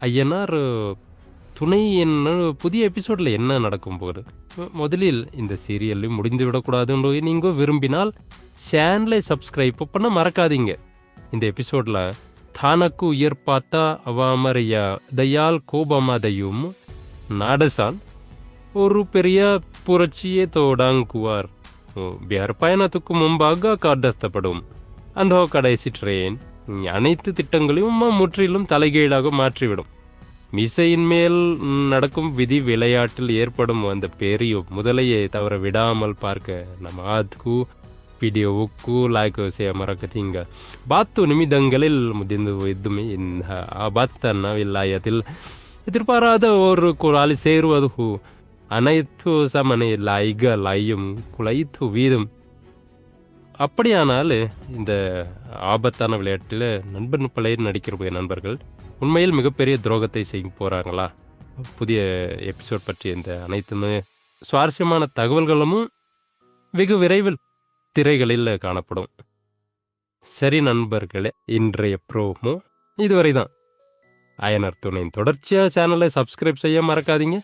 ஐயனார் துணை என்ன புதிய எபிசோடில் என்ன நடக்கும் போகுது. முதலில் இந்த சீரியல்லையும் முடிந்து விடக்கூடாதுன்னு நீங்கள் விரும்பினால் சேனலை சப்ஸ்கிரைப் பண்ண மறக்காதீங்க. இந்த எபிசோடில் தானக்கு உயர்பாட்ட அவாமரைய தயால் கோபமதையும் நாடசான் ஒரு பெரிய புரட்சியை தொடங்குவார். பியார் பயணத்துக்கு முன்பாக காட்டப்படும் அந்த கடைசி ட்ரெயின் அனைத்து திட்டங்களையும் முற்றிலும் தலைகீழாக மாற்றிவிடும். மிசையின் மேல் நடக்கும் விதி விளையாட்டில் ஏற்படும் அந்த பெரிய முதலையை தவிர விடாமல் பார்க்க நம்ம அதுக்கு வீடியோவுக்கு லைக் செய்ய மறக்கத்தீங்க. 10 நிமிடங்களில் முடிந்து இதுமே இந்த ஆபத்தான வில்லாயத்தில் எதிர்பாராத ஒரு குராலி சேருவது அனைத்து சமனை லைக லையும் குலைத்து வீதும். அப்படியானால் இந்த ஆபத்தான விளையாட்டில் நண்பன் பழைய நடிக்கிற நண்பர்கள் உண்மையில் மிகப்பெரிய துரோகத்தை செய்ய போகிறாங்களா? புதிய எபிசோட் பற்றிய இந்த அனைத்துமே சுவாரஸ்யமான தகவல்களும் வெகு விரைவில் திரைகளில் காணப்படும். சரி நண்பர்களே, இன்றைய ப்ரோமோ இதுவரை தான். அயனார் துணையின் தொடர்ச்சியாக சேனலை சப்ஸ்கிரைப் செய்ய மறக்காதீங்க.